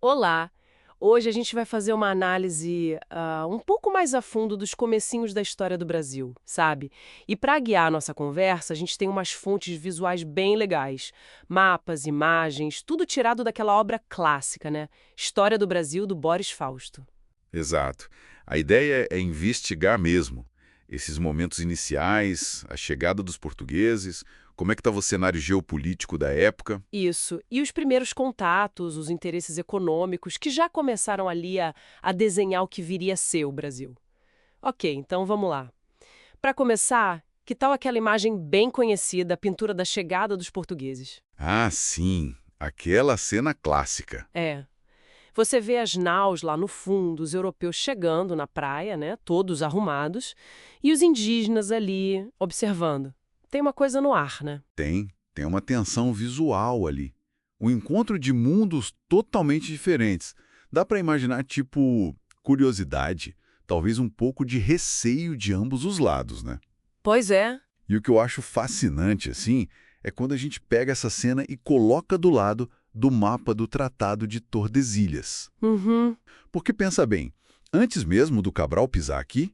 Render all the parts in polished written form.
Olá! Hoje a gente vai fazer uma análise um pouco mais a fundo dos comecinhos da história do Brasil, sabe? E para guiar a nossa conversa, a gente tem umas fontes visuais bem legais. Mapas, imagens, tudo tirado daquela obra clássica, né? História do Brasil, do Boris Fausto. Exato. A ideia é investigar mesmo esses momentos iniciais, a chegada dos portugueses, como é que estava o cenário geopolítico da época. Isso. E os primeiros contatos, os interesses econômicos, que já começaram ali a desenhar o que viria a ser o Brasil. Ok, então vamos lá. Para começar, que tal aquela imagem bem conhecida, a pintura da chegada dos portugueses? Ah, sim, aquela cena clássica. É. Você vê as naus lá no fundo, os europeus chegando na praia, né, todos arrumados, e os indígenas ali observando. Tem uma coisa no ar, né? Tem uma tensão visual ali. Um encontro de mundos totalmente diferentes. Dá para imaginar, tipo, curiosidade, talvez um pouco de receio de ambos os lados, né? Pois é. E o que eu acho fascinante, assim, é quando a gente pega essa cena e coloca do lado do mapa do Tratado de Tordesilhas. Uhum. Porque pensa bem, antes mesmo do Cabral pisar aqui,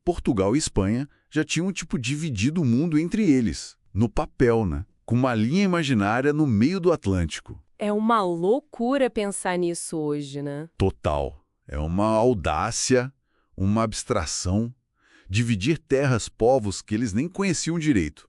Portugal e Espanha já tinham tipo dividido o mundo entre eles, no papel, né? Com uma linha imaginária no meio do Atlântico. É uma loucura pensar nisso hoje, né? Total. É uma audácia, uma abstração, dividir terras, povos que eles nem conheciam direito.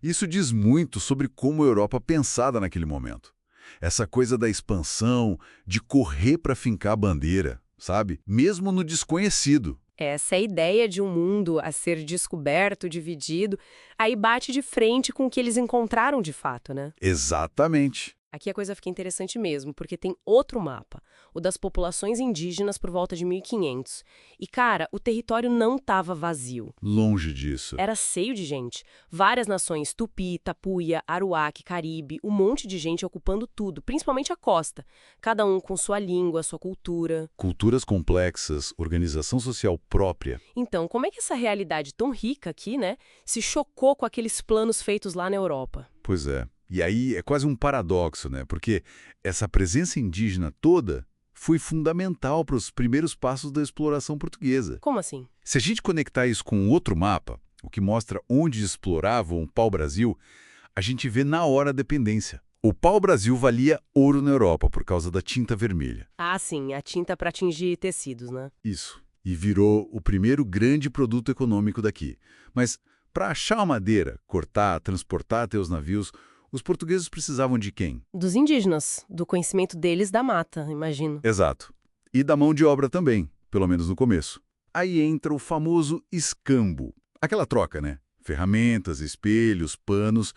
Isso diz muito sobre como a Europa pensada naquele momento. Essa coisa da expansão, de correr para fincar a bandeira, sabe? Mesmo no desconhecido. Essa é a ideia de um mundo a ser descoberto, dividido, aí bate de frente com o que eles encontraram de fato, né? Exatamente. Aqui a coisa fica interessante mesmo, porque tem outro mapa, o das populações indígenas por volta de 1500. E, cara, o território não estava vazio. Longe disso. Era cheio de gente. Várias nações, Tupi, Tapuia, Aruac, Caribe, um monte de gente ocupando tudo, principalmente a costa. Cada um com sua língua, sua cultura. Culturas complexas, organização social própria. Então, como é que essa realidade tão rica aqui, né, se chocou com aqueles planos feitos lá na Europa? Pois é. E aí é quase um paradoxo, né? Porque essa presença indígena toda foi fundamental para os primeiros passos da exploração portuguesa. Como assim? Se a gente conectar isso com outro mapa, o que mostra onde exploravam o pau-brasil, a gente vê na hora a dependência. O pau-brasil valia ouro na Europa por causa da tinta vermelha. Ah, sim, a tinta para atingir tecidos, né? Isso. E virou o primeiro grande produto econômico daqui. Mas para achar a madeira, cortar, transportar até os navios, os portugueses precisavam de quem? Dos indígenas, do conhecimento deles da mata, imagino. Exato. E da mão de obra também, pelo menos no começo. Aí entra o famoso escambo. Aquela troca, né? Ferramentas, espelhos, panos,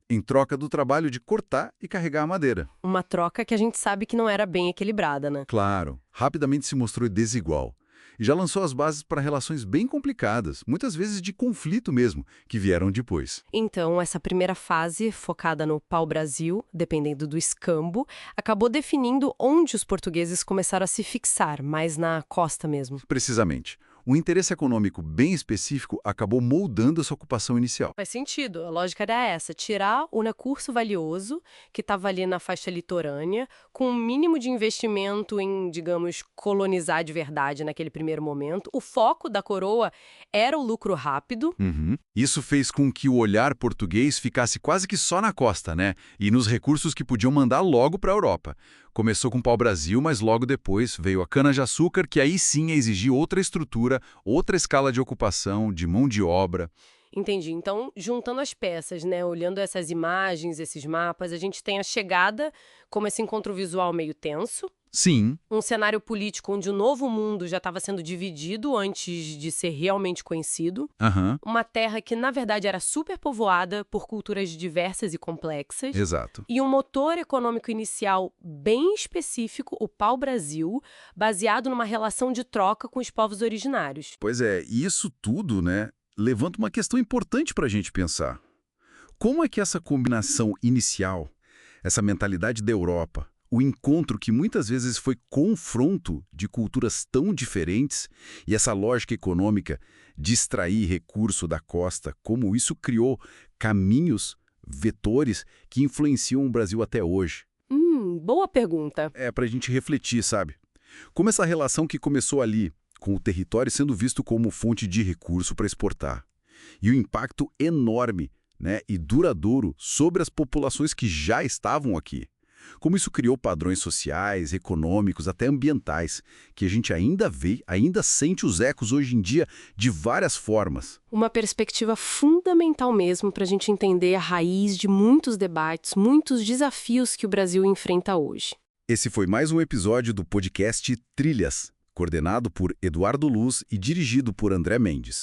em troca do trabalho de cortar e carregar a madeira. Uma troca que a gente sabe que não era bem equilibrada, né? Claro, rapidamente se mostrou desigual. E já lançou as bases para relações bem complicadas, muitas vezes de conflito mesmo, que vieram depois. Então, essa primeira fase, focada no pau-brasil, dependendo do escambo, acabou definindo onde os portugueses começaram a se fixar, mais na costa mesmo. Precisamente. Um interesse econômico bem específico acabou moldando essa ocupação inicial. Faz sentido, a lógica era essa, tirar o recurso valioso, que estava ali na faixa litorânea, com um mínimo de investimento em, digamos, colonizar de verdade naquele primeiro momento. O foco da coroa era o lucro rápido. Uhum. Isso fez com que o olhar português ficasse quase que só na costa, né? E nos recursos que podiam mandar logo para a Europa. Começou com o pau-brasil, mas logo depois veio a cana-de-açúcar, que aí sim ia exigir outra estrutura, outra escala de ocupação, de mão de obra. Entendi. Então, juntando as peças, né, olhando essas imagens, esses mapas, a gente tem a chegada como esse encontro visual meio tenso, Sim, um cenário político onde o novo mundo já estava sendo dividido antes de ser realmente conhecido, aham, uma terra que, na verdade, era superpovoada por culturas diversas e complexas, exato. e um motor econômico inicial bem específico, o pau-brasil, baseado numa relação de troca com os povos originários. Pois é, e isso tudo, né, levanta uma questão importante para a gente pensar. Como é que essa combinação inicial, essa mentalidade da Europa, o encontro que muitas vezes foi confronto de culturas tão diferentes e essa lógica econômica de extrair recurso da costa, como isso criou caminhos, vetores que influenciam o Brasil até hoje? Boa pergunta. É para a gente refletir, sabe? Como essa relação que começou ali, com o território sendo visto como fonte de recurso para exportar. E o impacto enorme, né, e duradouro sobre as populações que já estavam aqui. Como isso criou padrões sociais, econômicos, até ambientais, que a gente ainda vê, ainda sente os ecos hoje em dia de várias formas. Uma perspectiva fundamental mesmo para a gente entender a raiz de muitos debates, muitos desafios que o Brasil enfrenta hoje. Esse foi mais um episódio do podcast Trilhas, coordenado por Eduardo Luz e dirigido por André Mendes.